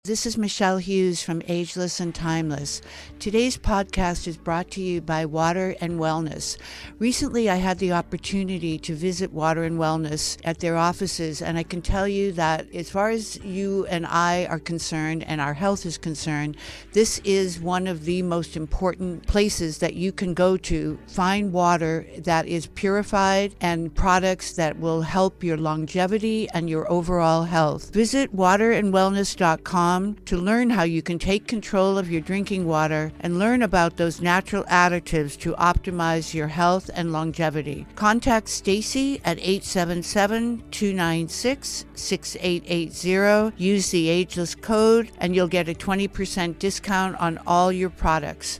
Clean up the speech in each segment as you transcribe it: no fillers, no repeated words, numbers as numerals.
This is Michelle Hughes from Ageless and Timeless. Today's podcast is brought to you by Water and Wellness. Recently, I had the opportunity to visit Water and Wellness at their offices, and I can tell you that as far as you and I are concerned and our health is concerned, this is one of the most important places that you can go to find water that is purified and products that will help your longevity and your overall health. Visit waterandwellness.com to learn how you can take control of your drinking water and learn about those natural additives to optimize your health and longevity. Contact Stacy at 877-296-6880. Use the Ageless code and you'll get a 20% discount on all your products.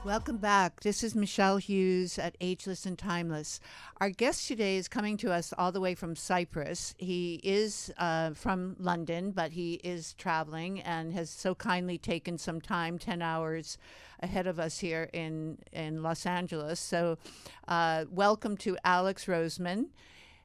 Welcome back. This is Michelle Hughes at Ageless and Timeless. Our guest today is coming to us all the way from Cyprus. He is from London, but he is traveling and has so kindly taken some time, 10 hours ahead of us here in Los Angeles. So welcome to Alex Roseman.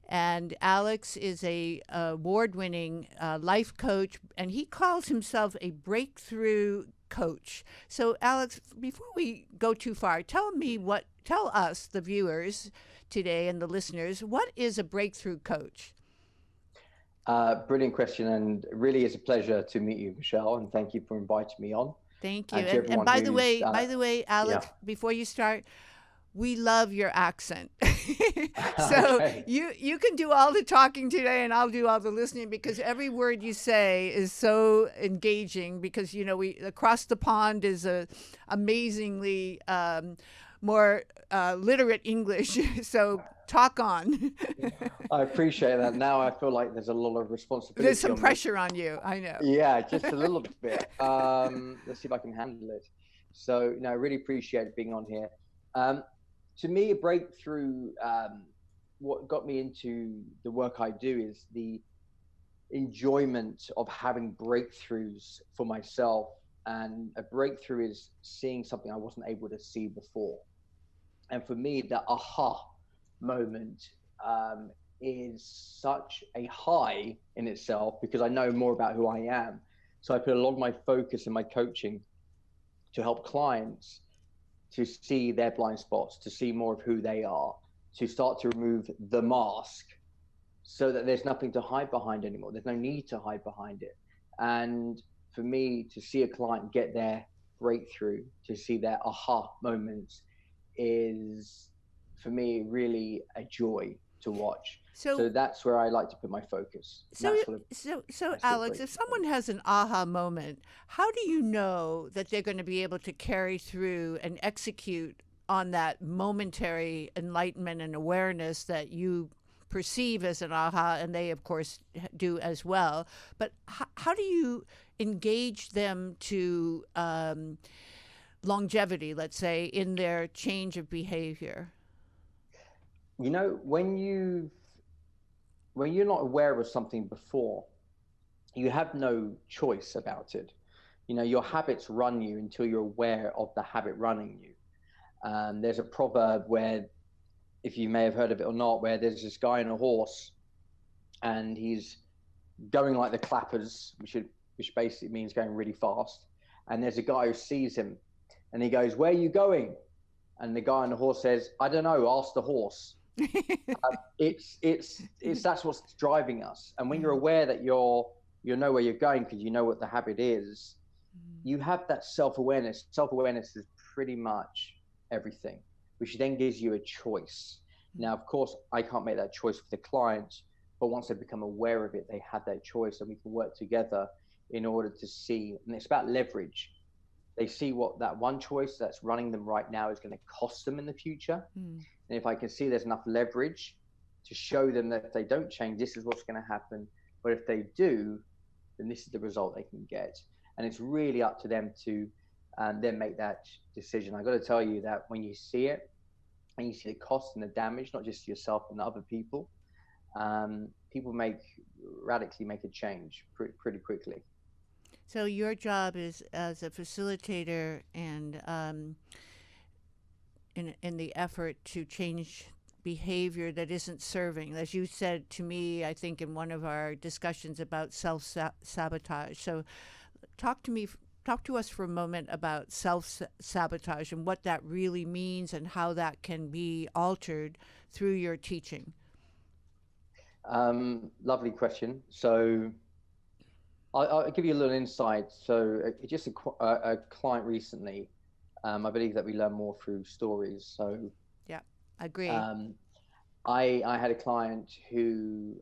And Alex is a award-winning life coach, and he calls himself a breakthrough coach. So, Alex, before we go too far, tell us, the viewers today and the listeners, what is a breakthrough coach? Brilliant question, and really is a pleasure to meet you, Michelle, and thank you for inviting me on. Thank you. And by the way, Alex, yeah. before you start, we love your accent. So Okay. you can do all the talking today and I'll do all the listening, because every word you say is so engaging, because we across the pond is a amazingly more literate English. So talk on. I appreciate that. Now I feel like there's a lot of responsibility. There's some on me. pressure on you, I know. Yeah, just a little bit. Let's see if I can handle it. So, I really appreciate being on here. To me, a breakthrough, what got me into the work I do is the enjoyment of having breakthroughs for myself. And a breakthrough is seeing something I wasn't able to see before. And for me, the aha moment is such a high in itself, because I know more about who I am. So I put a lot of my focus in my coaching to help clients to see their blind spots, to see more of who they are, to start to remove the mask so that there's nothing to hide behind anymore. There's no need to hide behind it. And for me to see a client get their breakthrough, to see their aha moments is, for me, really a joy to watch. So that's where I like to put my focus. So Alex, if someone has an aha moment, how do you know that they're going to be able to carry through and execute on that momentary enlightenment and awareness that you perceive as an aha, and they, of course, do as well? But how do you engage them to longevity, let's say, in their change of behavior? When you're not aware of something before, you have no choice about it. Your habits run you until you're aware of the habit running you. There's a proverb where, if you may have heard of it or not, where there's this guy on a horse and he's going like the clappers, which basically means going really fast. And there's a guy who sees him and he goes, "Where are you going?" And the guy on the horse says, "I don't know, ask the horse." It's that's what's driving us. And when you're aware that you know where you're going, because you know what the habit is, you have that self-awareness. Self-awareness is pretty much everything, which then gives you a choice. Now, of course, I can't make that choice for the client, but once they become aware of it, they have that choice, and we can work together in order to see. And it's about leverage. They see what that one choice that's running them right now is going to cost them in the future. And if I can see there's enough leverage to show them that if they don't change, this is what's going to happen. But if they do, then this is the result they can get. And it's really up to them to then make that decision. I got to tell you that when you see it and you see the cost and the damage, not just to yourself and other people, people radically make a change pretty quickly. So your job is as a facilitator and in the effort to change behavior that isn't serving. As you said to me, I think in one of our discussions about self-sabotage. So talk to me, talk to us for a moment about self-sabotage and what that really means and how that can be altered through your teaching. Lovely question. So I'll give you a little insight. So just a client recently, I believe that we learn more through stories. So Yeah, agree. um, I had a client who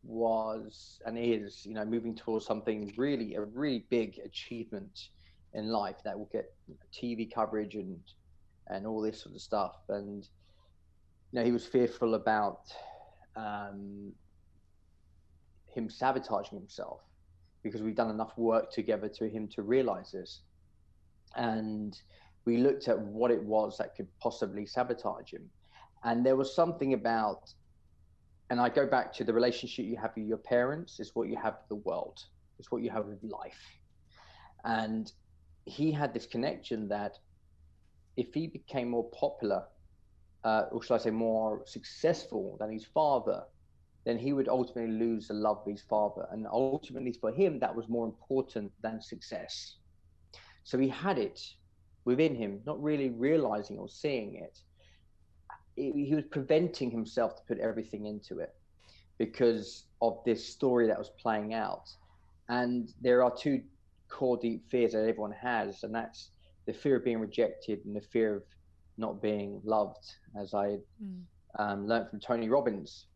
was and is, moving towards something a really big achievement in life that will get TV coverage and all this sort of stuff. And he was fearful about um, him sabotaging himself because we've done enough work together to him to realize this. And we looked at what it was that could possibly sabotage him. And there was something about, and I go back to the relationship you have with your parents is what you have with the world, it's what you have with life. And he had this connection that if he became more popular, or should I say more successful than his father, then he would ultimately lose the love of his father. And ultimately for him, that was more important than success. So he had it within him, not really realizing or seeing it. He was preventing himself to put everything into it because of this story that was playing out. And there are two core deep fears that everyone has, and that's the fear of being rejected and the fear of not being loved, as I learned from Tony Robbins.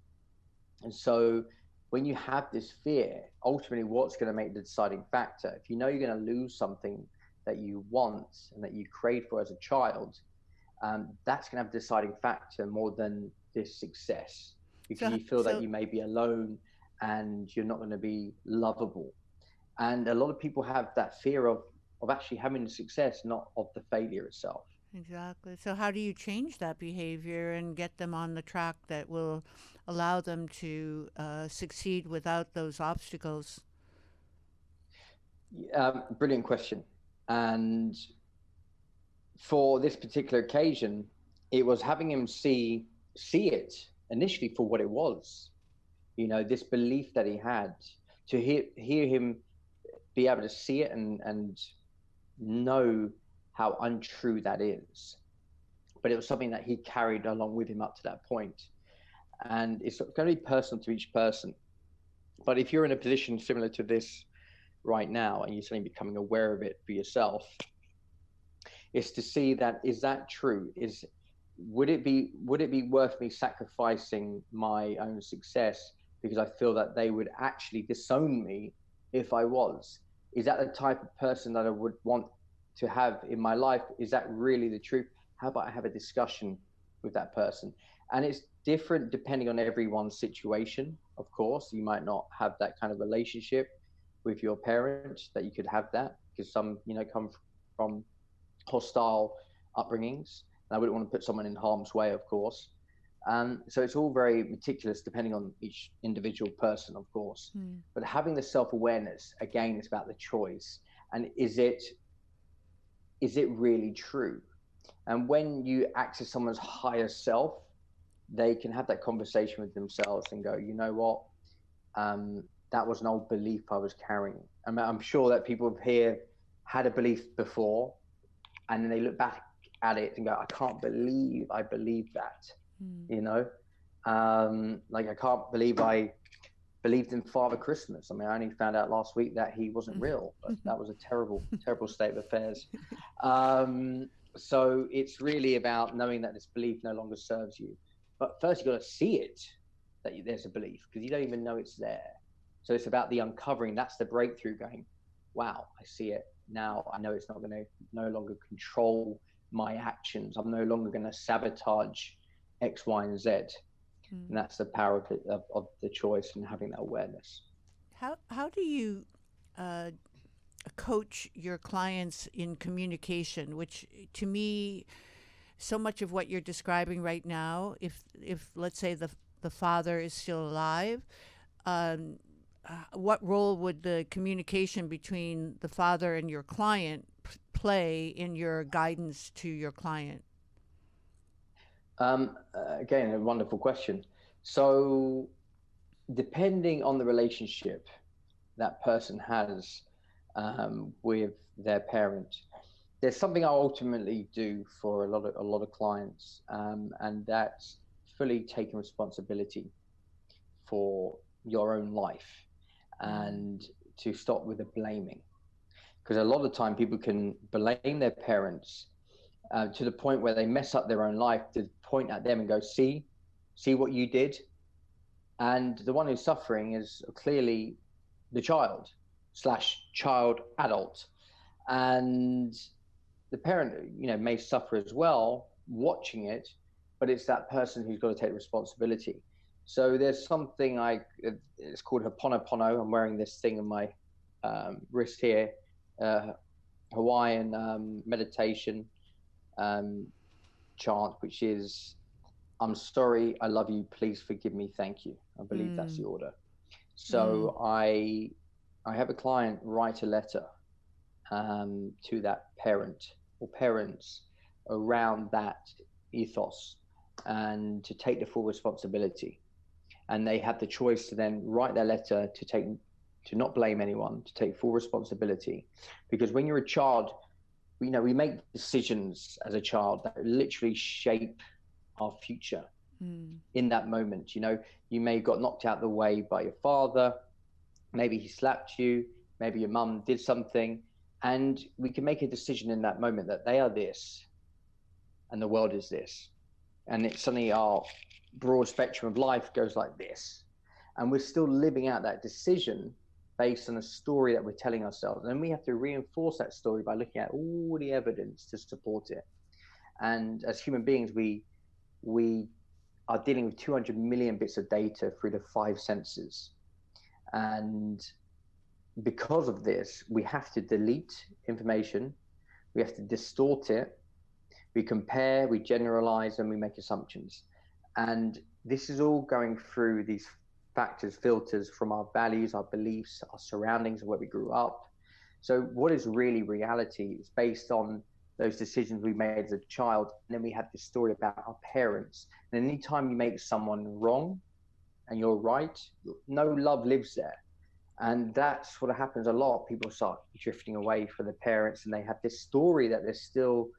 And so when you have this fear, ultimately what's going to make the deciding factor? If you know you're going to lose something that you want and that you crave for as a child, that's going to have a deciding factor more than this success, because you feel that you may be alone and you're not going to be lovable. And a lot of people have that fear of actually having the success, not of the failure itself. Exactly. So how do you change that behavior and get them on the track that will allow them to succeed without those obstacles? Brilliant question. And for this particular occasion, it was having him see it initially for what it was. This belief that he had, to hear him be able to see it and know how untrue that is. But it was something that he carried along with him up to that point. And it's going to be personal to each person. But if you're in a position similar to this right now and you're suddenly becoming aware of it for yourself, is to see that, is that true? Would it be worth me sacrificing my own success because I feel that they would actually disown me if I was? Is that the type of person that I would want to have in my life? Is that really the truth? How about I have a discussion with that person? And it's different depending on everyone's situation. Of course, you might not have that kind of relationship with your parents that you could have that, because some, come from hostile upbringings. And I wouldn't want to put someone in harm's way, of course. So it's all very meticulous depending on each individual person, of course. But having the self-awareness, again, is about the choice. And is it really true? And when you access someone's higher self, they can have that conversation with themselves and go, you know what? That was an old belief I was carrying. I'm sure that people here had a belief before, and then they look back at it and go, I can't believe I believed that. Like, I can't believe I believed in Father Christmas. I only found out last week that he wasn't real, but that was a terrible, terrible state of affairs. So it's really about knowing that this belief no longer serves you. But first, you've got to see it, that there's a belief, because you don't even know it's there. So it's about the uncovering. That's the breakthrough, going, wow, I see it. Now I know it's not going to no longer control my actions. I'm no longer going to sabotage X, Y, and Z. And that's the power of the choice and having that awareness. How do you coach your clients in communication, which to me, so much of what you're describing right now, if let's say the father is still alive, what role would the communication between the father and your client play in your guidance to your client? Again, a wonderful question. So, depending on the relationship that person has with their parent, there's something I ultimately do for a lot of clients, and that's fully taking responsibility for your own life, and to stop with the blaming, because a lot of time people can blame their parents to the point where they mess up their own life, to point at them and go, see what you did. And the one who's suffering is clearly the child slash child adult. And the parent, may suffer as well watching it, but it's that person who's got to take responsibility. So there's something it's called Ho'oponopono. I'm wearing this thing on my wrist here, Hawaiian meditation chant, which is, I'm sorry, I love you, please forgive me, thank you. I believe that's the order. So I have a client write a letter to that parent or parents around that ethos, and to take the full responsibility. And they have the choice to then write their letter to not blame anyone, to take full responsibility. Because when you're a child, we make decisions as a child that literally shape our future in that moment. You may have got knocked out of the way by your father, maybe he slapped you, maybe your mum did something, and we can make a decision in that moment that they are this and the world is this, and it's suddenly our broad spectrum of life goes like this, and we're still living out that decision based on a story that we're telling ourselves. And we have to reinforce that story by looking at all the evidence to support it. And as human beings, we are dealing with 200 million bits of data through the 5 senses. And because of this, we have to delete information, we have to distort it, we compare, we generalize, and we make assumptions. And this is all going through these factors, filters from our values, our beliefs, our surroundings, where we grew up. So what is really reality is based on those decisions we made as a child. And then we have this story about our parents. And anytime you make someone wrong and you're right, no love lives there. And that's what happens a lot. People start drifting away from their parents, and they have this story that they're still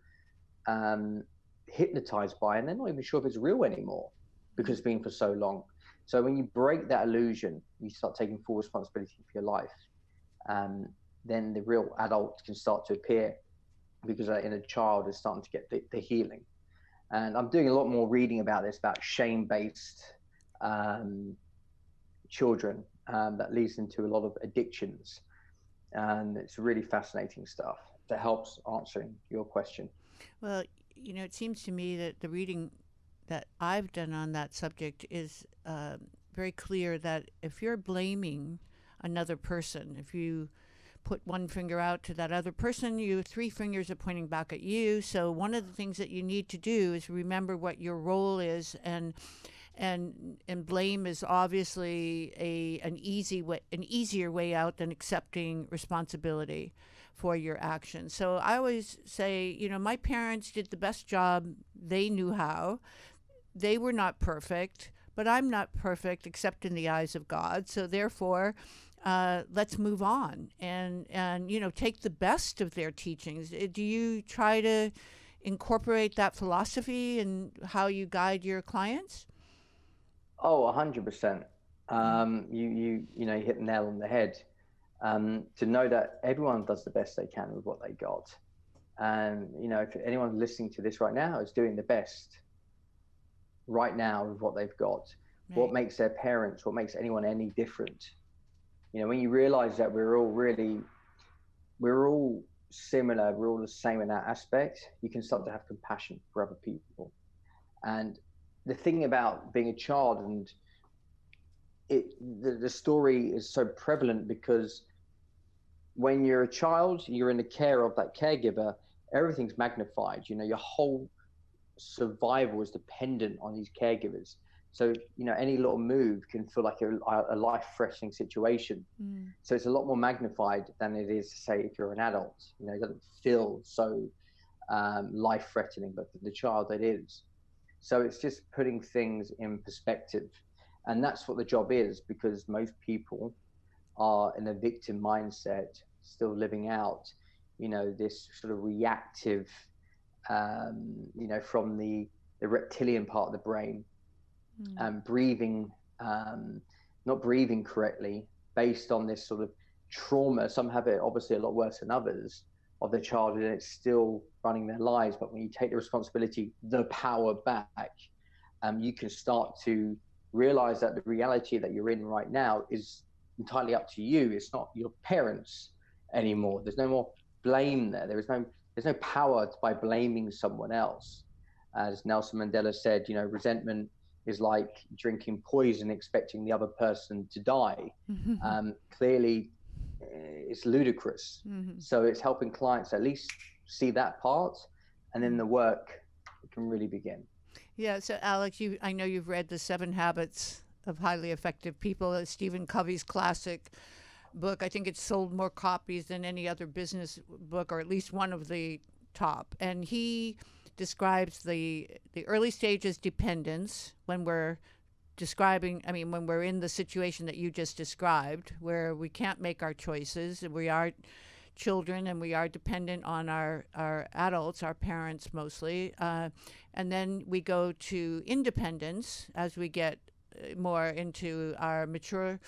hypnotized by, and they're not even sure if it's real anymore because it's been for so long. So when you break that illusion, you start taking full responsibility for your life, then the real adult can start to appear, because that inner child is starting to get the healing. And I'm doing a lot more reading about this, about shame-based children, that leads into a lot of addictions. And it's really fascinating stuff that helps answering your question. Well, it seems to me that the reading that I've done on that subject is very clear that if you're blaming another person, if you put one finger out to that other person, 3 fingers are pointing back at you. So one of the things that you need to do is remember what your role is, and blame is obviously an easier way out than accepting responsibility for your actions. So I always say, my parents did the best job they knew how. They were not perfect, but I'm not perfect except in the eyes of God. So therefore, let's move on and take the best of their teachings. Do you try to incorporate that philosophy in how you guide your clients? Oh, 100%. You hit the nail on the head. To know that everyone does the best they can with what they got. And, if anyone listening to this right now is doing the best right now with what they've got, right. What makes their parents, what makes anyone any different? When you realize that we're all similar, we're all the same in that aspect, you can start to have compassion for other people. And the thing about being a child, and the story is so prevalent, because when you're a child, you're in the care of that caregiver, everything's magnified. Your whole survival is dependent on these caregivers. So, any little move can feel like a life-threatening situation. So it's a lot more magnified than it is, say, if you're an adult. It doesn't feel so life-threatening, but for the child it is. So it's just putting things in perspective. And that's what the job is, because most people are in a victim mindset, still living out, this sort of reactive, from the reptilian part of the brain, breathing, not breathing correctly based on this sort of trauma. Some have it obviously a lot worse than others of their childhood, and it's still running their lives. But when you take the responsibility, the power back, you can start to realize that the reality that you're in right now is entirely up to you. It's not your parents anymore. There's no more blame there. There's no power by blaming someone else. As Nelson Mandela said, resentment is like drinking poison expecting the other person to die. Clearly, it's ludicrous. So it's helping clients at least see that part, and then the work can really begin. Yeah. So, Alex, I know you've read The 7 Habits of Highly Effective People, Stephen Covey's classic book. I think it's sold more copies than any other business book, or at least one of the top. And he describes the early stages dependence when we're when we're in the situation that you just described, where we can't make our choices, we are children and we are dependent on our adults, our parents mostly. And then we go to independence as we get more into our mature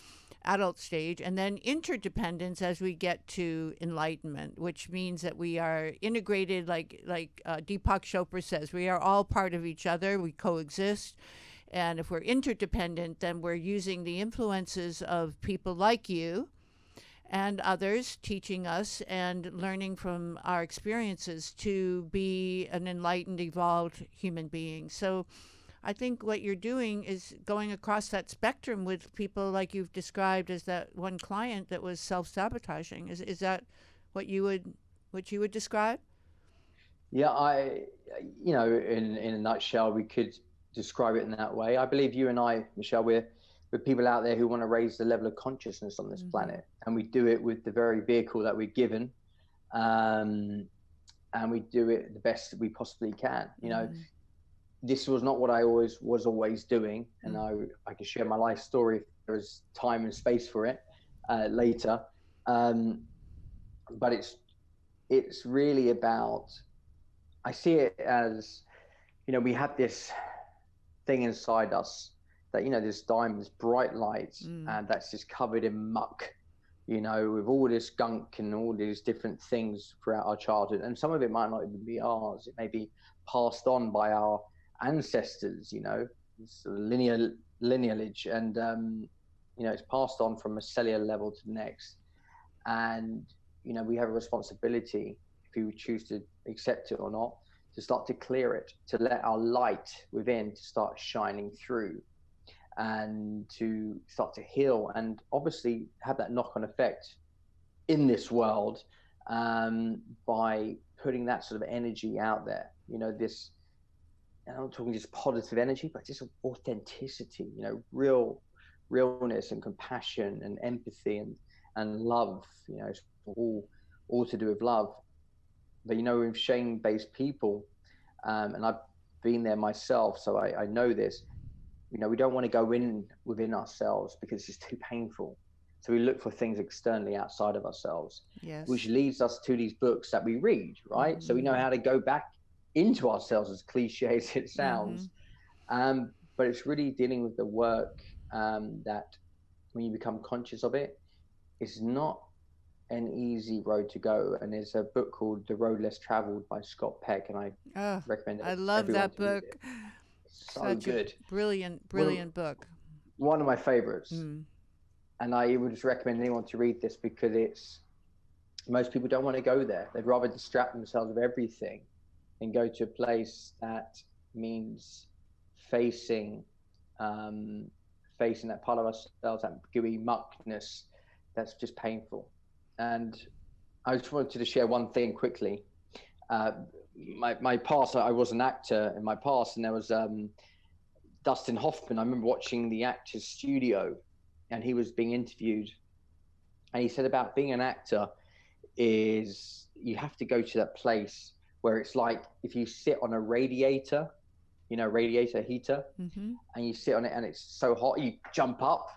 adult stage, and then interdependence as we get to enlightenment, which means that we are integrated, like Deepak Chopra says, we are all part of each other, we coexist. And if we're interdependent, then we're using the influences of people like you and others teaching us and learning from our experiences to be an enlightened, evolved human being. So I think what you're doing is going across that spectrum with people like you've described as that one client that was self-sabotaging. Is that what you would describe? Yeah, in a nutshell, we could describe it in that way. I believe you and I, Michelle, we're people out there who want to raise the level of consciousness on this planet, and we do it with the very vehicle that we're given, and we do it the best that we possibly can. This was not what I was always doing, and I can share my life story if there is time and space for it later. But it's really about, I see it as, we have this thing inside us that, this diamond, this bright light, and that's just covered in muck, with all this gunk and all these different things throughout our childhood. And some of it might not even be ours. It may be passed on by our ancestors, it's sort of lineage. And, it's passed on from a cellular level to the next. And, we have a responsibility, if we choose to accept it or not, to start to clear it, to let our light within to start shining through, and to start to heal, and obviously have that knock-on effect in this world, by putting that sort of energy out there. This, and I'm not talking just positive energy, but just authenticity, realness and compassion and empathy and love. It's all to do with love. But with shame-based people, and I've been there myself, so I know this. We don't want to go within ourselves because it's too painful. So we look for things externally outside of ourselves, yes, which leads us to these books that we read, right? So we know how to go back into ourselves, as cliche as it sounds. But it's really dealing with the work, that when you become conscious of it, it's not an easy road to go. And there's a book called The Road Less Traveled by Scott Peck, and I recommend it. I love that book. So Such good. A brilliant book. One of my favorites. And I would just recommend anyone to read this, because most people don't want to go there. They'd rather distract themselves with everything and go to a place that means facing that part of ourselves, that gooey muckness that's just painful. And I just wanted to share one thing quickly. My past, I was an actor in my past, and there was Dustin Hoffman. I remember watching the Actors Studio, and he was being interviewed, and he said about being an actor is you have to go to that place where it's like if you sit on a radiator, radiator heater, Mm-hmm. and you sit on it and it's so hot, you jump up,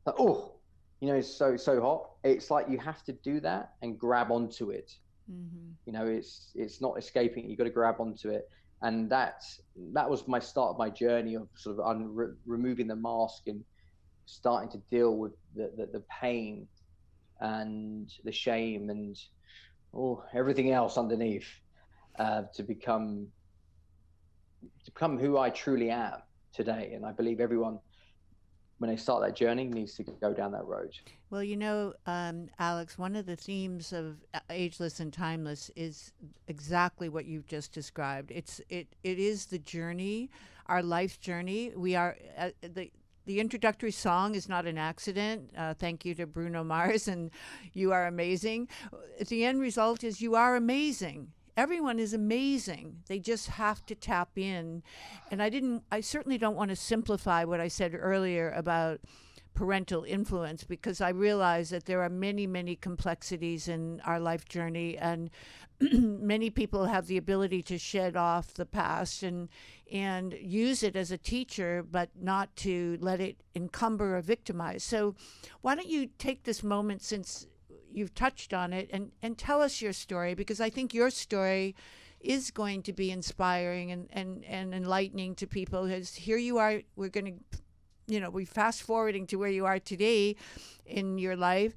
like, oh, it's so hot. It's like you have to do that and grab onto it. Mm-hmm. It's not escaping it. You got to grab onto it, and that was my start of my journey of sort of removing the mask and starting to deal with the pain and the shame and everything else underneath, to become who I truly am today. And I believe everyone, when they start that journey, needs to go down that road. Well, Alex, one of the themes of Ageless and Timeless is exactly what you've just described. It is the journey, our life's journey. We are the introductory song is not an accident. Thank you to Bruno Mars and You Are Amazing. The end result is you are amazing. Everyone is amazing. They just have to tap in. And I certainly don't want to simplify what I said earlier about parental influence, because I realize that there are many, many complexities in our life journey, and many people have the ability to shed off the past and use it as a teacher, but not to let it encumber or victimize. So why don't you take this moment, since you've touched on it, and tell us your story, because I think your story is going to be inspiring and enlightening to people. Because here you are, we're going to, we fast forwarding to where you are today in your life,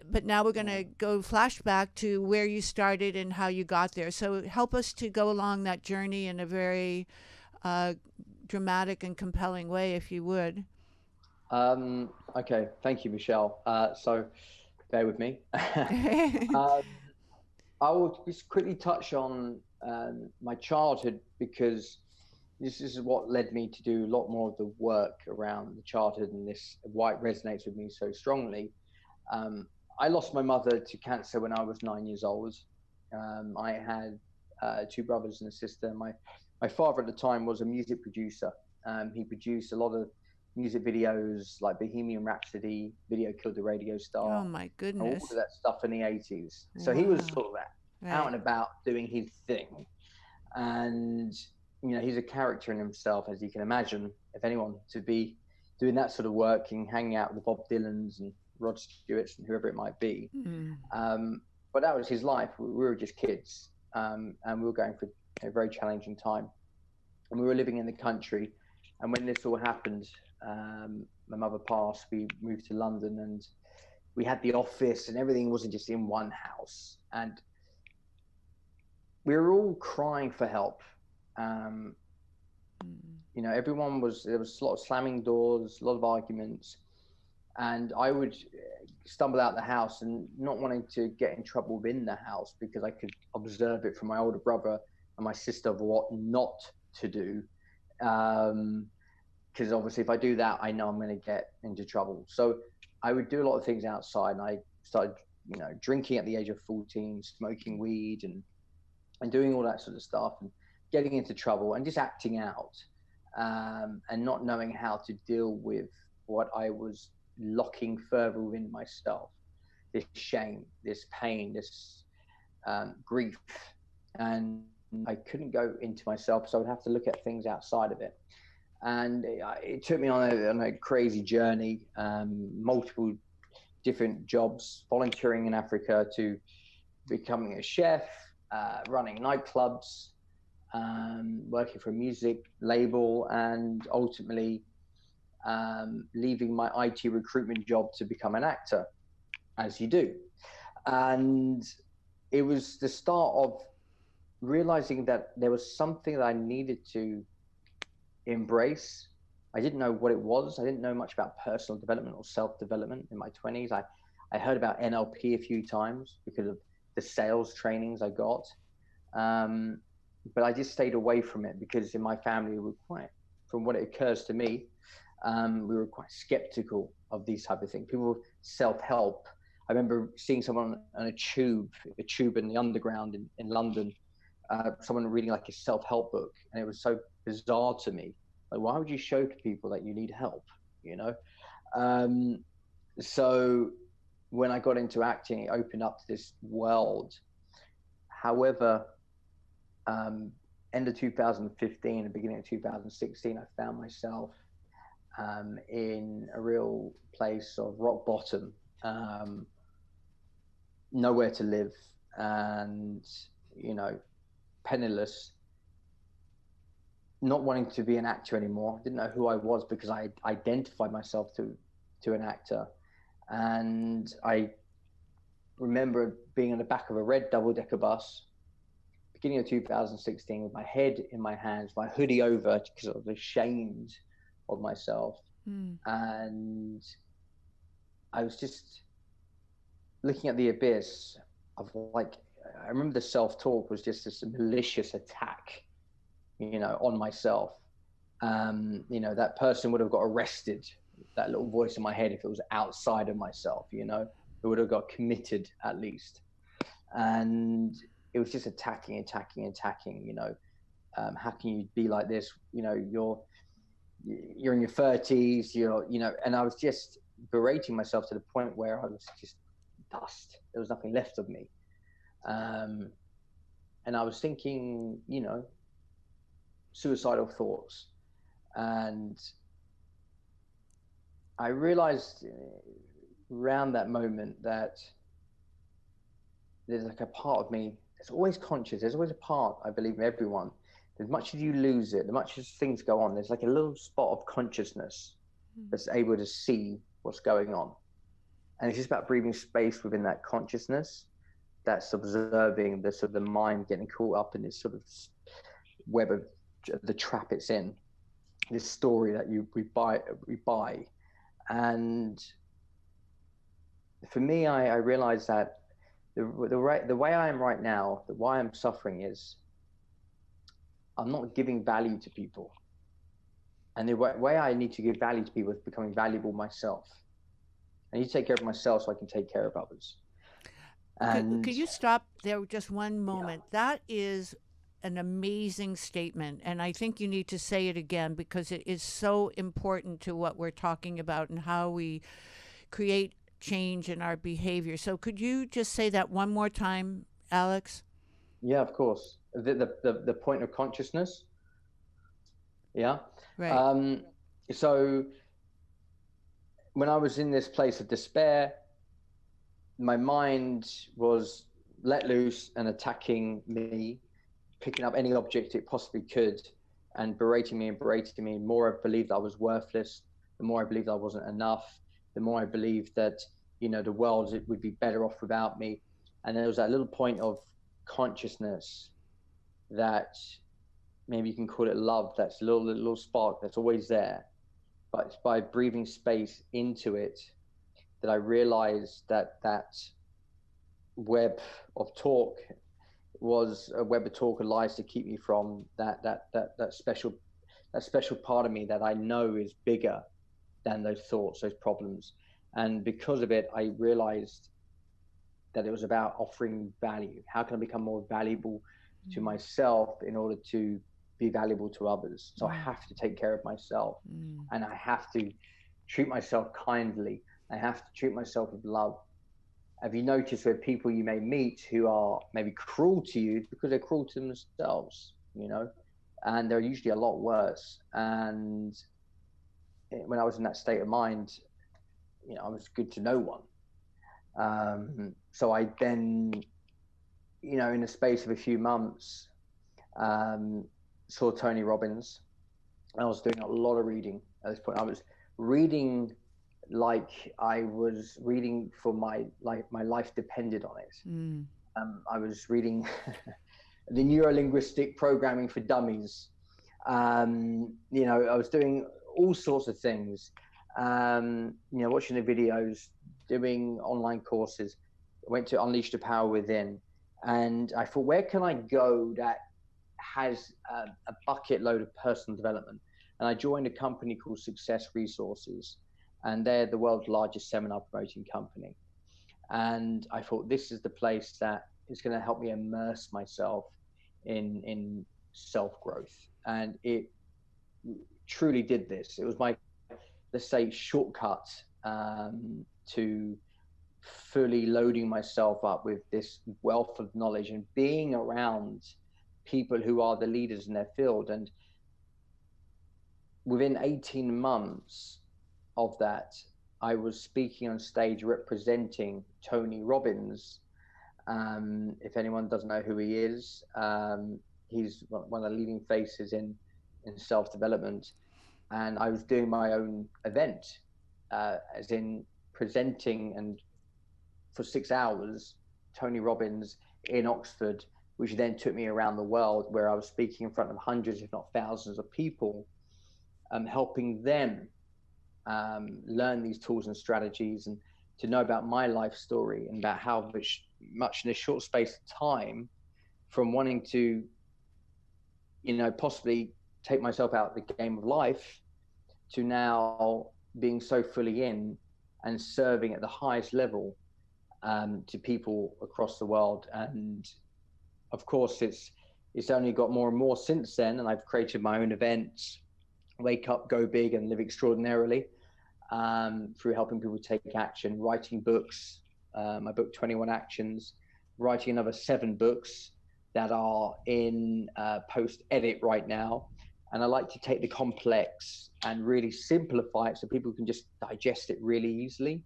but now we're going to go flashback to where you started and how you got there. So help us to go along that journey in a very dramatic and compelling way, if you would. Okay, thank you, Michelle. So bear with me. I will just quickly touch on my childhood, because this is what led me to do a lot more of the work around the childhood, and this why it resonates with me so strongly. I lost my mother to cancer when I was 9 years old. I had two brothers and a sister. My father at the time was a music producer. He produced a lot of music videos like Bohemian Rhapsody, Video Killed the Radio Star, Oh my all goodness. of that stuff in the 80s. So he was Wow. sort of out and about doing his thing. And he's a character in himself, as you can imagine, if anyone, to be doing that sort of work and hanging out with the Bob Dylans and Rod Stewarts and whoever it might be. But that was his life. We were just kids, and we were going through a very challenging time. And we were living in the country. And when this all happened, my mother passed, we moved to London, and we had the office, and everything wasn't just in one house. And we were all crying for help. Everyone there was a lot of slamming doors, a lot of arguments, and I would stumble out the house and not wanting to get in trouble within the house, because I could observe it from my older brother and my sister of what not to do. Because obviously if I do that, I know I'm going to get into trouble. So I would do a lot of things outside, and I started, drinking at the age of 14, smoking weed and doing all that sort of stuff, and getting into trouble and just acting out, and not knowing how to deal with what I was locking further within myself, this shame, this pain, this grief. And I couldn't go into myself, so I would have to look at things outside of it. And it took me on a crazy journey, multiple different jobs, volunteering in Africa, to becoming a chef, running nightclubs, working for a music label, and ultimately leaving my IT recruitment job to become an actor, as you do. And it was the start of realizing that there was something that I needed to embrace. I didn't know what it was. I didn't know much about personal development or self-development in my 20s. I heard about NLP a few times because of the sales trainings I got. But I just stayed away from it, because in my family, we were quite, from what it occurs to me, we were quite skeptical of these type of things. People self-help. I remember seeing someone on a tube in the underground in London, someone reading like a self-help book, and it was so bizarre to me. Like, why would you show to people that you need help? You know. Um, so when I got into acting, it opened up to this world. However, um, end of 2015 and beginning of 2016, I found myself in a real place of rock bottom, um, nowhere to live, and penniless, not wanting to be an actor anymore. Didn't know who I was because I identified myself to an actor, and I remember being in the back of a red double-decker bus, beginning of 2016, with my head in my hands, my hoodie over because I was ashamed of myself. And I was just looking at the abyss of, like, I remember the self-talk was just this malicious attack, on myself. That person would have got arrested, that little voice in my head, if it was outside of myself, it would have got committed at least. And it was just attacking. How can you be like this? You're in your 30s, and I was just berating myself to the point where I was just dust. There was nothing left of me. And I was thinking, suicidal thoughts. And I realized around that moment that there's like a part of me that's always conscious. There's always a part, I believe, in everyone. As much as you lose it, as much as things go on, there's like a little spot of consciousness that's able to see what's going on. And it's just about breathing space within that consciousness that's observing the sort of the mind getting caught up in this sort of web of the trap it's in, this story that we buy. And for me, I realized that the way I am right now, the why I'm suffering is I'm not giving value to people. And the way I need to give value to people is becoming valuable myself. I need to take care of myself so I can take care of others. And could you stop there just one moment? Yeah. That is an amazing statement. And I think you need to say it again because it is so important to what we're talking about and how we create change in our behavior. So could you just say that one more time, Alex? Yeah, of course. The point of consciousness. Yeah. Right. So when I was in this place of despair, my mind was let loose and attacking me, picking up any object it possibly could and berating me. The more I believed I was worthless, the more I believed I wasn't enough, the more I believed that, the world would be better off without me. And there was that little point of consciousness that maybe you can call it love, that's a little spark that's always there. But it's by breathing space into it that I realized that web of talk was a web of talk of lies to keep me from that special part of me that I know is bigger than those thoughts, those problems. And because of it, I realized that it was about offering value. How can I become more valuable to myself in order to be valuable to others? So I have to take care of myself, and I have to treat myself kindly. I have to treat myself with love. Have you noticed where people you may meet who are maybe cruel to you because they're cruel to themselves, and they're usually a lot worse. And when I was in that state of mind, I was good to no one. So I then, in the space of a few months, saw Tony Robbins. I was doing a lot of reading at this point. I was reading like I was reading for my life depended on it. I was reading the Neuro-Linguistic Programming for Dummies. I was doing all sorts of things. Watching the videos, doing online courses. I went to Unleash the Power Within, and I thought, where can I go that has a bucket load of personal development? And I joined a company called Success Resources, and they're the world's largest seminar promoting company. And I thought, this is the place that is going to help me immerse myself in self-growth. And truly did this. It was my, let's say, shortcut to fully loading myself up with this wealth of knowledge and being around people who are the leaders in their field. And within 18 months of that, I was speaking on stage representing Tony Robbins. If anyone doesn't know who he is, he's one of the leading faces in self-development. And I was doing my own event, as in presenting, and for 6 hours, Tony Robbins in Oxford, which then took me around the world, where I was speaking in front of hundreds, if not thousands of people, helping them learn these tools and strategies, and to know about my life story and about how much in a short space of time, from wanting to, possibly take myself out of the game of life, to now being so fully in and serving at the highest level to people across the world. And of course, it's only got more and more since then, and I've created my own events, Wake Up, Go Big, and Live Extraordinarily, through helping people take action, writing books, my book 21 Actions, writing another 7 books that are in post-edit right now. And I like to take the complex and really simplify it so people can just digest it really easily.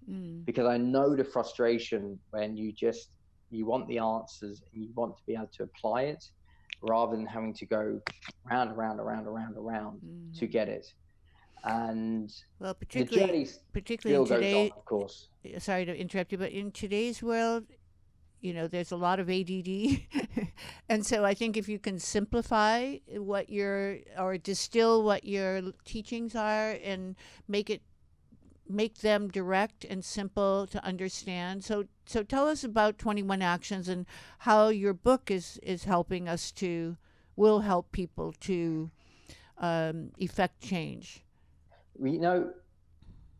Because I know the frustration when you want the answers and you want to be able to apply it, rather than having to go round to get it. And well, the journey particularly still in today, goes on, of course. Sorry to interrupt you, but in today's world, there's a lot of ADD. And so I think if you can simplify or distill what your teachings are and make them direct and simple to understand. So tell us about 21 Actions and how your book is helping us will help people to effect change.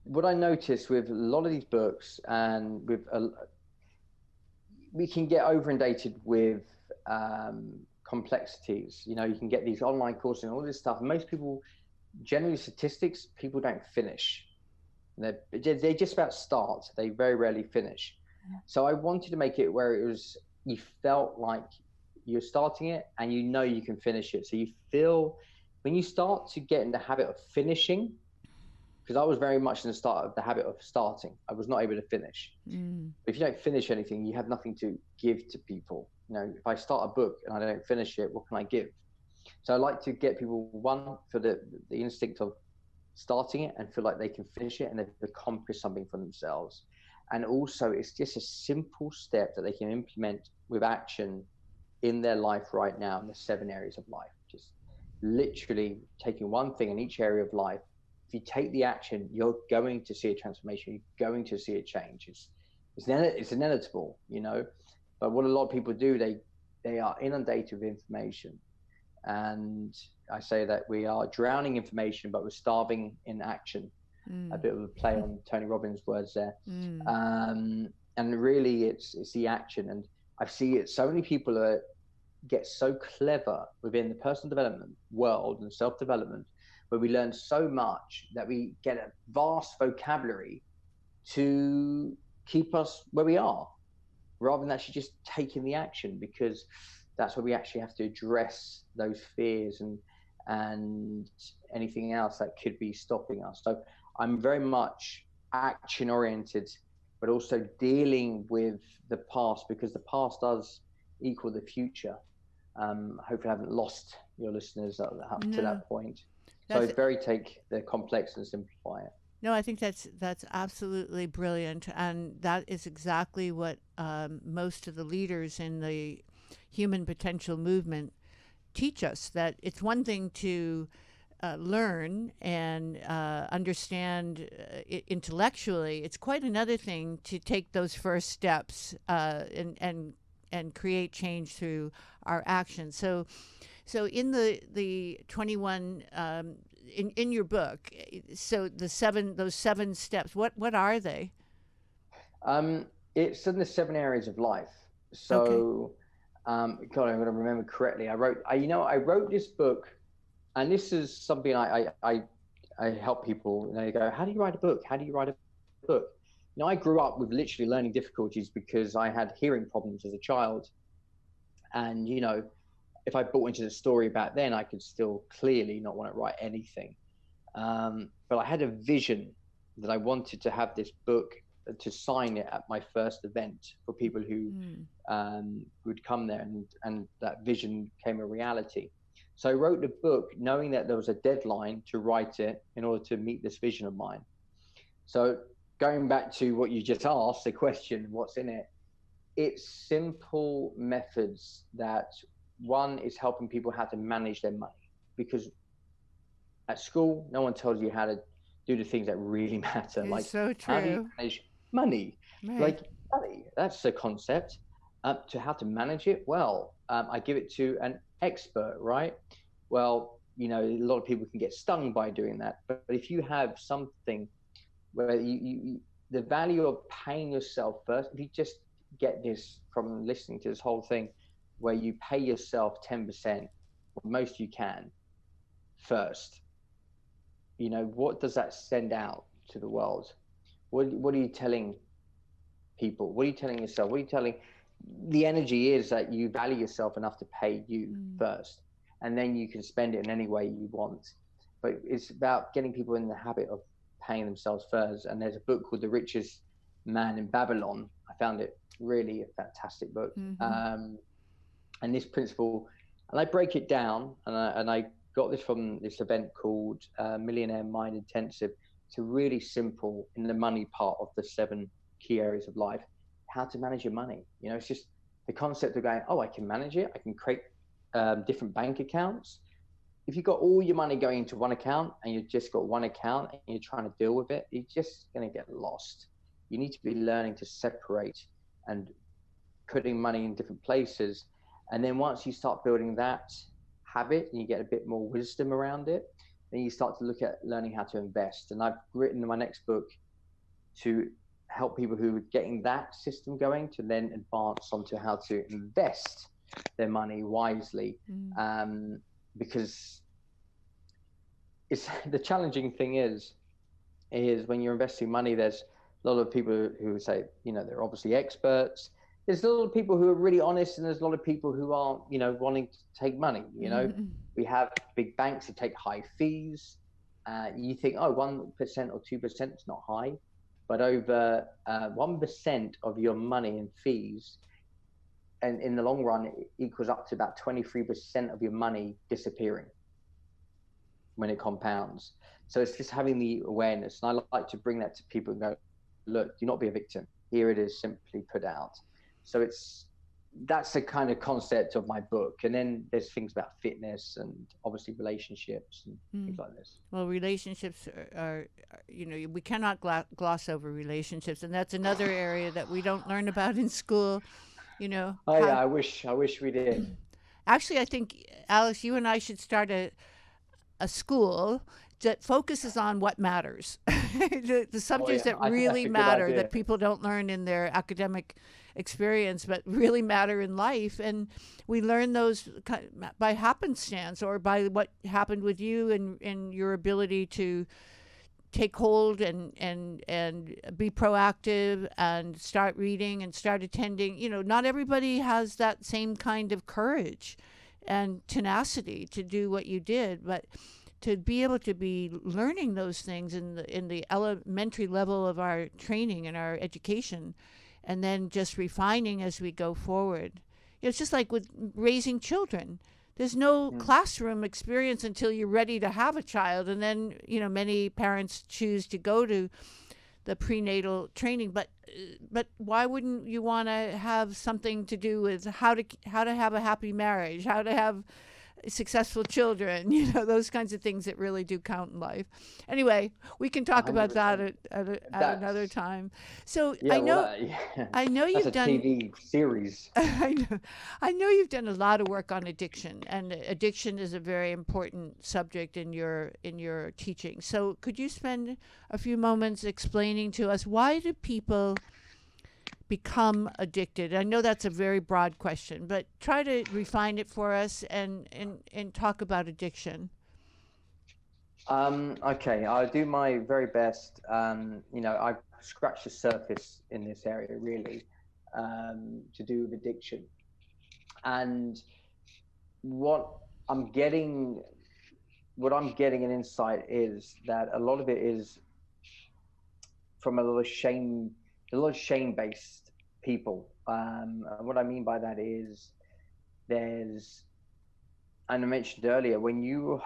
What I noticed with a lot of these books, and we can get over inundated with complexities. You can get these online courses and all this stuff. Most people, generally statistics, people don't finish. They just about start. They very rarely finish. So I wanted to make it where you felt like you're starting it and you can finish it. So you feel, when you start to get in the habit of finishing, because I was very much in the start of the habit of starting, I was not able to finish. If you don't finish anything, you have nothing to give to people. If I start a book and I don't finish it, what can I give? So I like to get people, one, for the instinct of starting it and feel like they can finish it and they've accomplished something for themselves. And also, it's just a simple step that they can implement with action in their life right now, in the 7 areas of life. Just literally taking one thing in each area of life. If you take the action, you're going to see a transformation. You're going to see a change. It's inevitable, But what a lot of people do, they are inundated with information. And I say that we are drowning information, but we're starving in action. A bit of a play on Tony Robbins' words there. And really, it's the action. And I see it. So many people get so clever within the personal development world and self-development, where we learn so much that we get a vast vocabulary to keep us where we are, rather than actually just taking the action, because that's where we actually have to address those fears and anything else that could be stopping us. So I'm very much action oriented, but also dealing with the past, because the past does equal the future. Hopefully I haven't lost your listeners up to that point. So take the complex and simplify it. No, I think that's absolutely brilliant, and that is exactly what most of the leaders in the human potential movement teach us. That it's one thing to learn and understand intellectually. It's quite another thing to take those first steps and create change through our actions. So in the 21 in your book, so those 7 steps, what are they? It's in the 7 areas of life. So, God, I'm going to remember correctly. I wrote this book And this is something I help people, and they go, how do you write a book? How do you write a book? You know, I grew up with literally learning difficulties because I had hearing problems as a child. And, you know, if I bought into the story back then, I could still clearly not want to write anything. But I had a vision that I wanted to have this book, to sign it at my first event for people who would come there, and that vision became a reality. So I wrote the book knowing that there was a deadline to write it in order to meet this vision of mine. So going back to what you just asked, the question, what's in it? It's simple methods that, one, is helping people how to manage their money, because at school, no one tells you how to do the things that really matter. It's like, so true. how do you manage money? Right. Like, money, that's a concept. To how to manage it, well, I give it to an expert, right? Well, you know, a lot of people can get stung by doing that. But if you have something where the value of paying yourself first, if you just get this from listening to this whole thing, where you pay yourself 10%, or most you can, first, you know, what does that send out to the world? What are you telling people? What are you telling yourself? What are you telling? The energy is that you value yourself enough to pay you first, and then you can spend it in any way you want. But it's about getting people in the habit of paying themselves first. And there's a book called The Richest Man in Babylon. I found it really a fantastic book. And this principle, and I break it down, and I got this from this event called Millionaire Mind Intensive. It's a really simple, in the money part of the 7 key areas of life, how to manage your money. You know, it's just the concept of going, oh, I can manage it. I can create different bank accounts. If you've got all your money going into one account, and you've just got one account and you're trying to deal with it, you're just going to get lost. You need to be learning to separate and putting money in different places. And then once you start building that habit and you get a bit more wisdom around it, then you start to look at learning how to invest. And I've written my next book to help people who are getting that system going to then advance onto how to invest their money wisely. Because it's the challenging thing is when you're investing money, there's a lot of people who say, you know, they're obviously experts. There's a lot of people who are really honest, and there's a lot of people who aren't, you know, wanting to take money. You know, we have big banks that take high fees. You think, oh, 1% or 2% is not high, but over 1% of your money in fees, and in the long run, it equals up to about 23% of your money disappearing when it compounds. So it's just having the awareness. And I like to bring that to people and go, look, do not be a victim. Here it is, simply put out. So that's the kind of concept of my book. And then there's things about fitness and obviously relationships and things like this. Well, relationships are, you know, we cannot gloss over relationships. And that's another area that we don't learn about in school, you know. Oh, yeah, I wish we did. Actually, I think, Alex, you and I should start a school that focuses on what matters, the subjects that really matter, that people don't learn in their academic experience, but really matter in life. And we learn those by happenstance, or by what happened with you and your ability to take hold and be proactive and start reading and start attending. You know, not everybody has that same kind of courage and tenacity to do what you did, but to be able to be learning those things in the elementary level of our training and our education, and then just refining as we go forward. It's just like with raising children. There's no classroom experience until you're ready to have a child. And then, you know, many parents choose to go to the prenatal training, but why wouldn't you want to have something to do with how to have a happy marriage, how to have successful children, you know, those kinds of things that really do count in life. Anyway, we can talk 100%. About that at another time. So yeah, I know you've done a TV series. I know you've done a lot of work on addiction, and addiction is a very important subject in your teaching. So could you spend a few moments explaining to us, why do people become addicted? I know that's a very broad question, but try to refine it for us and talk about addiction. Okay, I'll do my very best. I've scratched the surface in this area really, to do with addiction. And what I'm getting, what I'm getting an insight is that a lot of it is from a lot of shame-based people. And what I mean by that is there's, and I mentioned earlier, when you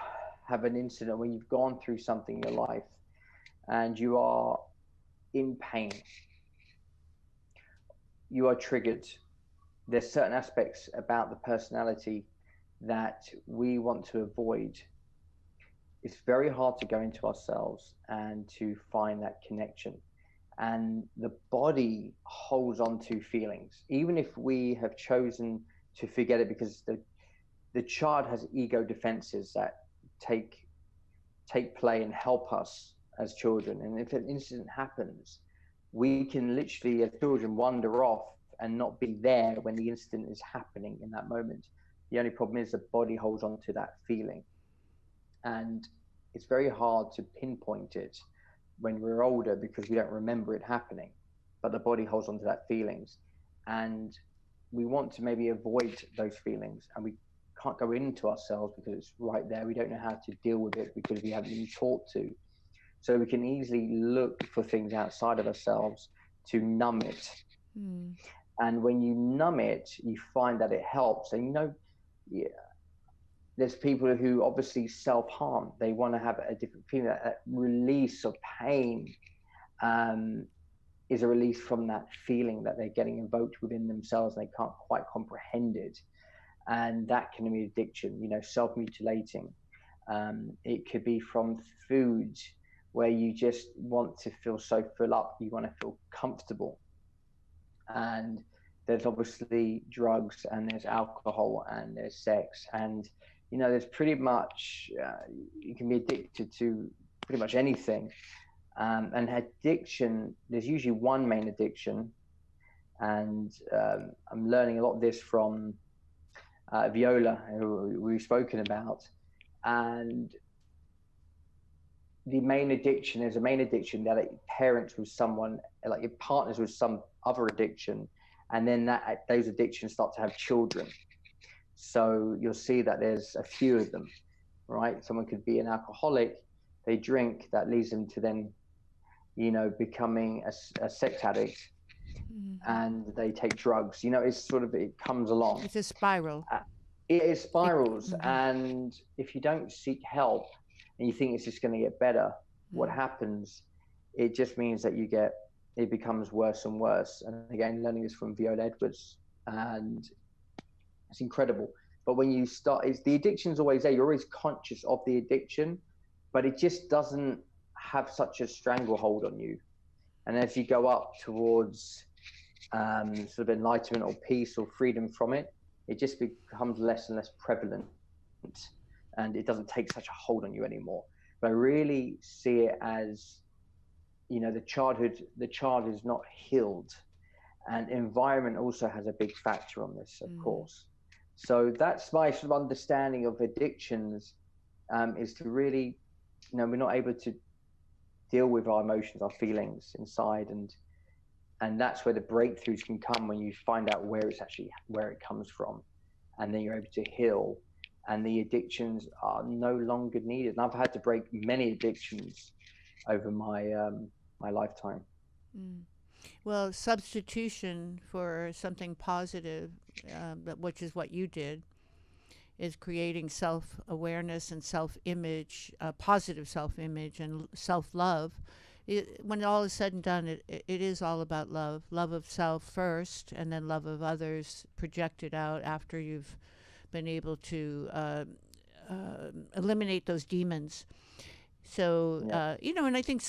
have an incident, when you've gone through something in your life and you are in pain, you are triggered. There's certain aspects about the personality that we want to avoid. It's very hard to go into ourselves and to find that connection. And the body holds on to feelings, even if we have chosen to forget it, because the child has ego defenses that take play and help us as children. And if an incident happens, we can literally, as children, wander off and not be there when the incident is happening in that moment. The only problem is the body holds on to that feeling. And it's very hard to pinpoint it when we're older because we don't remember it happening, but the body holds on to that feelings. And we want to maybe avoid those feelings, and we can't go into ourselves because it's right there. We don't know how to deal with it because we haven't been taught to. So we can easily look for things outside of ourselves to numb it. Mm. And when you numb it, you find that it helps. And yeah, there's people who obviously self-harm. They want to have a different feeling. That release of pain is a release from that feeling that they're getting invoked within themselves, and they can't quite comprehend it. And that can be addiction, self-mutilating. It could be from food, where you just want to feel so full up, you want to feel comfortable. And there's obviously drugs, and there's alcohol, and there's sex, and there's pretty much you can be addicted to pretty much anything. And addiction, there's usually one main addiction, and I'm learning a lot of this from Viola, who we've spoken about. And the main addiction is a main addiction that it parents with someone, like your partners with some other addiction, and then those addictions start to have children. So you'll see that there's a few of them, right? Someone could be an alcoholic, they drink, that leads them to then, becoming a sex addict, and they take drugs. It's sort of, it comes along. It's a spiral. It spirals, and if you don't seek help and you think it's just going to get better, what happens? It just means that it becomes worse and worse. And again, learning this from Viola Edwards, and it's incredible. But when you start, the addiction's always there. You're always conscious of the addiction, but it just doesn't have such a stranglehold on you. And as you go up towards sort of enlightenment or peace or freedom from it, it just becomes less and less prevalent, and it doesn't take such a hold on you anymore. But I really see it as, the child is not healed, and environment also has a big factor on this, of course. So that's my sort of understanding of addictions, is to really, we're not able to deal with our emotions, our feelings inside, and that's where the breakthroughs can come, when you find out where it comes from, and then you're able to heal, and the addictions are no longer needed. And I've had to break many addictions over my my lifetime. Well, substitution for something positive, which is what you did, is creating self-awareness and self-image, positive self-image and self-love. When all is said and done, it is all about love of self first, and then love of others projected out after you've been able to eliminate those demons. So, and I think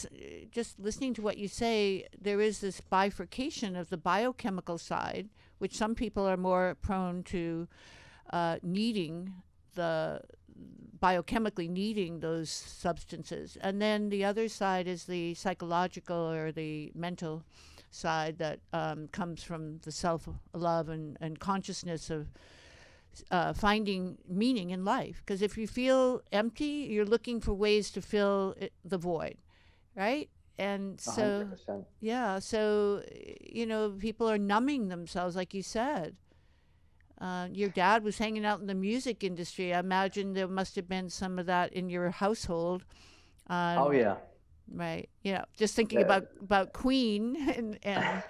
just listening to what you say, there is this bifurcation of the biochemical side, which some people are more prone to biochemically needing those substances. And then the other side is the psychological or the mental side that comes from the self-love and consciousness of finding meaning in life. Because if you feel empty, you're looking for ways to fill the void, right? And so, 100%. yeah, so, people are numbing themselves, like you said. Your dad was hanging out in the music industry. I imagine there must have been some of that in your household. Oh Um, yeah. right. Just thinking Yeah. about Queen and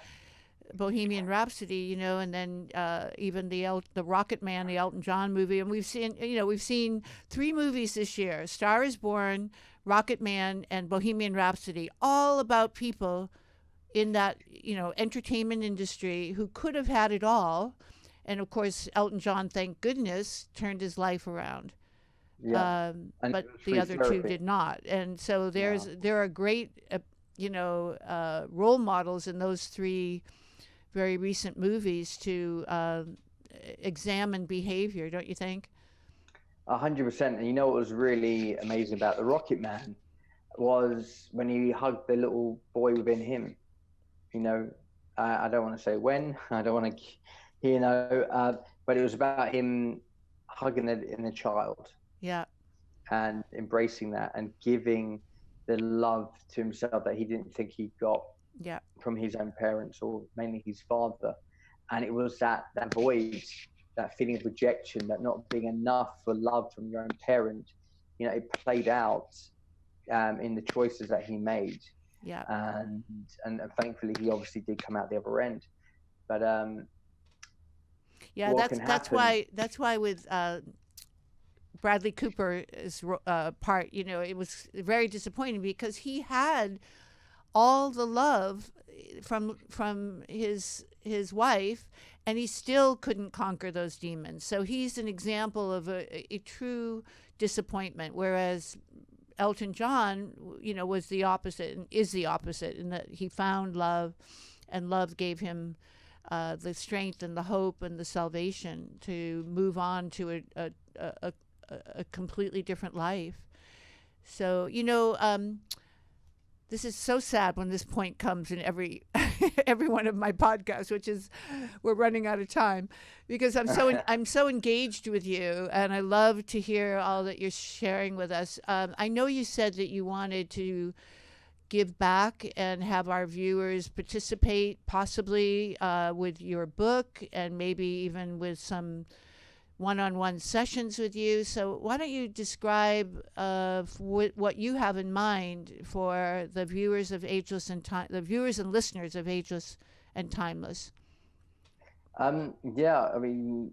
Bohemian Rhapsody, and then even the Rocket Man, the Elton John movie, and we've seen 3 movies this year: Star is Born, Rocket Man, and Bohemian Rhapsody, all about people in that entertainment industry who could have had it all, and of course Elton John, thank goodness, turned his life around. Yeah. And it But was the through other two therapy. did not, and so No. there are great role models in those 3 very recent movies to examine behavior, don't you think? 100%. And you know what was really amazing about the Rocket Man was when he hugged the little boy within him. You know, I don't want to say when. I don't want to, but it was about him hugging the inner child Yeah, and embracing that and giving the love to himself that he didn't think he got yeah, from his own parents, or mainly his father. And it was that void, that feeling of rejection, that not being enough for love from your own parent. It played out in the choices that he made, yeah, and thankfully he obviously did come out the other end. But yeah. what That's can that's happen? why that's why with Bradley Cooper's part, it was very disappointing because he had all the love from his wife, and he still couldn't conquer those demons. So he's an example of a true disappointment. Whereas Elton John, was the opposite and is the opposite in that he found love, and love gave him the strength and the hope and the salvation to move on to a completely different life. So, this is so sad when this point comes in every every one of my podcasts, which is we're running out of time, because I'm so engaged with you, and I love to hear all that you're sharing with us. I know you said that you wanted to give back and have our viewers participate, possibly with your book, and maybe even with some one-on-one sessions with you. So why don't you describe what you have in mind for the viewers of Ageless and the viewers and listeners of Ageless and Timeless? Yeah, I mean,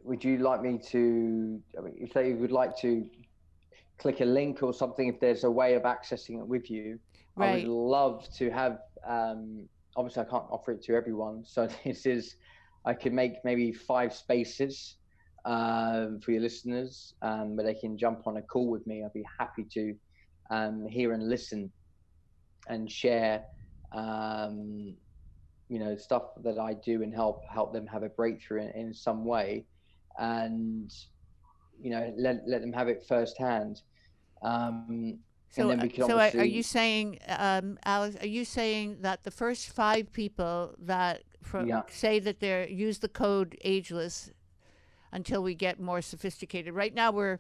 would you like me to? I mean, if they would like to click a link or something, if there's a way of accessing it with you, I would Right. love to have. Obviously, I can't offer it to everyone, so I could make maybe 5 spaces for your listeners, where they can jump on a call with me. I'd be happy to hear and listen and share, stuff that I do and help them have a breakthrough in some way, and let them have it firsthand. And then we can Are you obviously, saying, Alex? Are you saying that the first 5 people that yeah, say that they use the code Ageless until we get more sophisticated? Right now, we're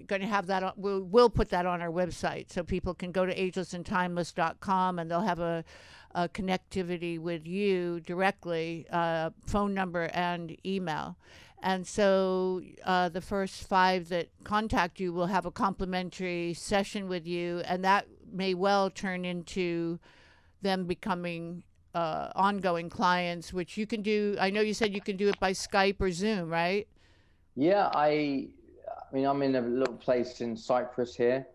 going to have that on, we'll put that on our website so people can go to agelessandtimeless.com, and they'll have a connectivity with you directly, phone number and email. And so the first 5 that contact you will have a complimentary session with you, and that may well turn into them becoming ongoing clients, which you can do. I know you said you can do it by Skype or Zoom, right? yeah. I mean, I'm in a little place in Cyprus here,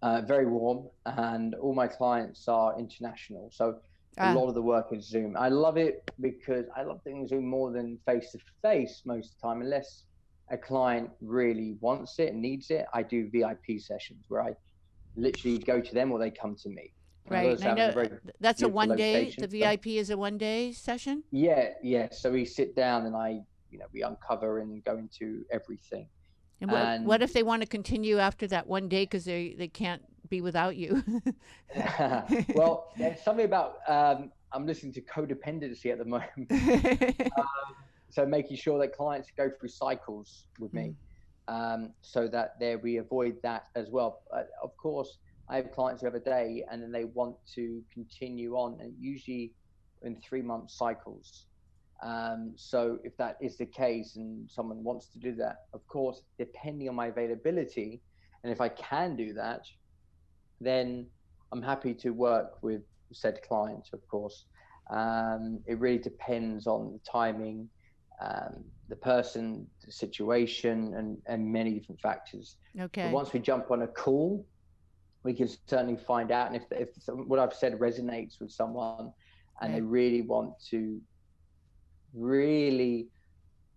very warm, and all my clients are international. So a Ah, lot of the work is Zoom. I love it because I love doing Zoom more than face to face most of the time, unless a client really wants it and needs it. I do VIP sessions where I literally go to them or they come to me. And I got right. to And say, I I'm in a know very that's a beautiful one day. location. The So VIP is a one day session. yeah, yeah. So we sit down and we uncover and go into everything. And what And if they want to continue after that one day because they can't be without you? well, there's something about I'm listening to codependency at the moment. So making sure that clients go through cycles with me, so that we avoid that as well. Of course, I have clients who have a day and then they want to continue on, and usually in 3-month cycles. So if that is the case and someone wants to do that, of course, depending on my availability, and if I can do that, then I'm happy to work with said client, of course. It really depends on the timing, the person, the situation, and many different factors. Okay. But once we jump on a call, we can certainly find out. And if what I've said resonates with someone and they really want to really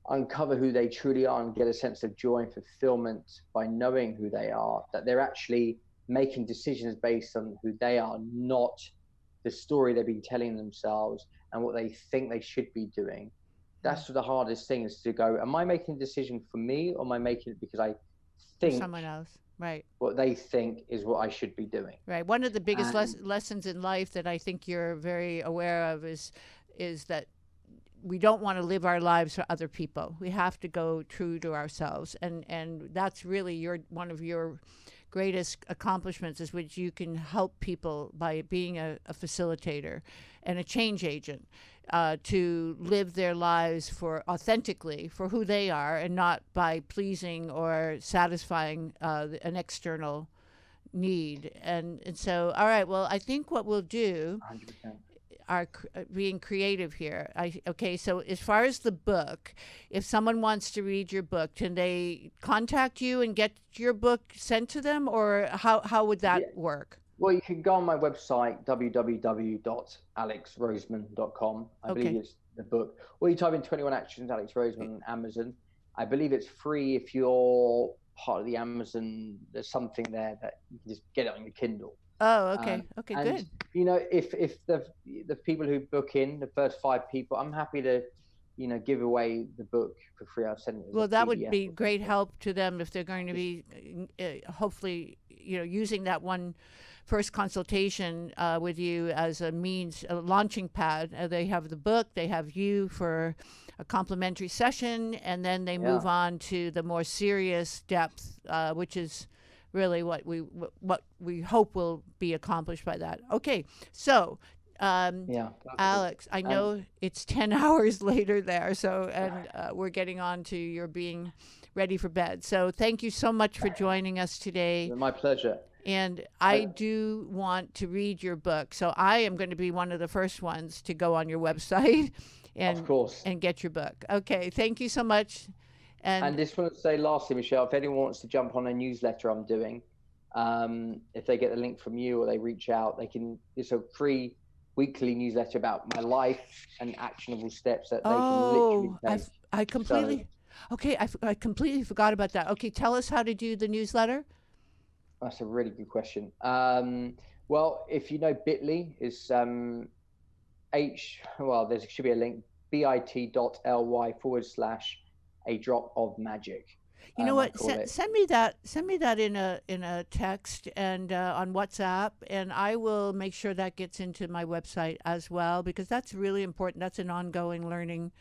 uncover who they truly are and get a sense of joy and fulfillment by knowing who they are, that they're actually making decisions based on who they are, not the story they've been telling themselves and what they think they should be doing. That's the hardest thing, is to go, am I making a decision for me, or am I making it because I think someone else, right? What they think is what I should be doing. Right. One of the biggest lessons in life that I think you're very aware of is that we don't want to live our lives for other people. We have to go true to ourselves, and that's really one of your greatest accomplishments, is which you can help people by being a facilitator and a change agent, to live their lives authentically for who they are, and not by pleasing or satisfying an external need. And so, all right, well, I think what we'll do 100%. Are being creative here. Okay, so as far as the book, if someone wants to read your book, can they contact you and get your book sent to them, or how would that work? Well, you can go on my website, www.alexroseman.com. I believe it's the book. Or you type in 21 Actions, Alex Roseman, on Amazon. I believe it's free if you're part of the Amazon. There's something there that you can just get it on your Kindle. Oh, okay. Okay, and, good. You know, if the people who book in, the first 5 people, I'm happy to, give away the book for free. I'll send it. Well, that would be great help to them if they're going to be, hopefully, using that one first consultation with you as a means, a launching pad. They have the book, they have you for a complimentary session, and then they move on to the more serious depth, which is really what we hope will be accomplished by that. Okay, so Alex, I know it's 10 hours later there, so we're getting on to your being ready for bed. So thank you so much for joining us today. My pleasure. And I do want to read your book, so I am going to be one of the first ones to go on your website and get your book. Okay, thank you so much. And just want to say lastly, Michelle, if anyone wants to jump on a newsletter I'm doing, if they get the link from you or they reach out, it's a free weekly newsletter about my life and actionable steps that they can literally take. I completely forgot about that. Okay, tell us how to do the newsletter. That's a really good question. Well, if you know Bitly, is there should be a link, bit.ly/a drop of magic. You know what? Send me that in a text and on WhatsApp, and I will make sure that gets into my website as well, because that's really important. That's an ongoing learning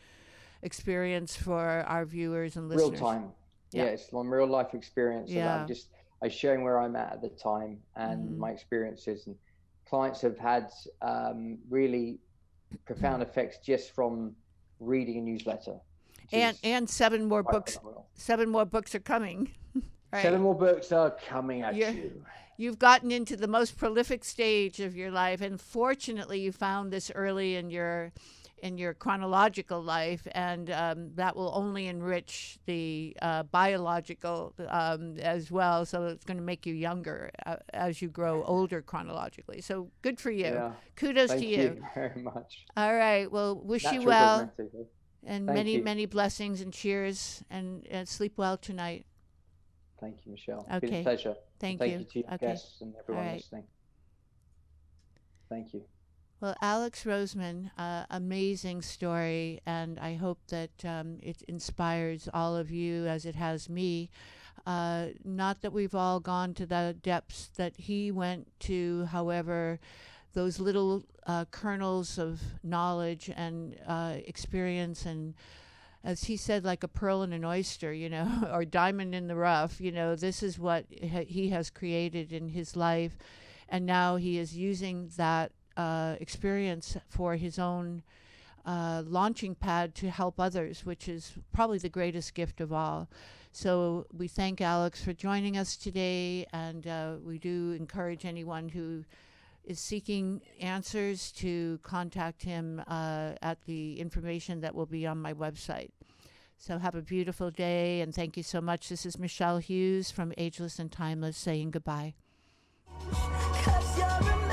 experience for our viewers and listeners. Real time. Yeah, it's my real life experience. Yeah. I'm sharing where I'm at the time and my experiences, and clients have had really profound effects just from reading a newsletter. And 7 more books. 7 more books are coming. Right. 7 more books are coming at you. You've gotten into the most prolific stage of your life, and fortunately, you found this early in your chronological life, and that will only enrich the biological as well. So it's going to make you younger as you grow older chronologically. So good for you. Yeah. Kudos to you. Thank you very much. All right. Well, wish you well. And many blessings and cheers, and sleep well tonight. Thank you, Michelle. Okay. It's been a pleasure. Thank you to your guests and everyone listening. Thank you. Well, Alex Roseman, amazing story, and I hope that it inspires all of you as it has me. Not that we've all gone to the depths that he went to, however, those little kernels of knowledge and experience and as he said, like a pearl in an oyster, or diamond in the rough. This is what he has created in his life. And now he is using that experience for his own launching pad to help others, which is probably the greatest gift of all. So we thank Alex for joining us today, and we do encourage anyone who is seeking answers to contact him at the information that will be on my website. So have a beautiful day, and thank you so much. This is Michelle Hughes from Ageless and Timeless saying goodbye. 'Cause you're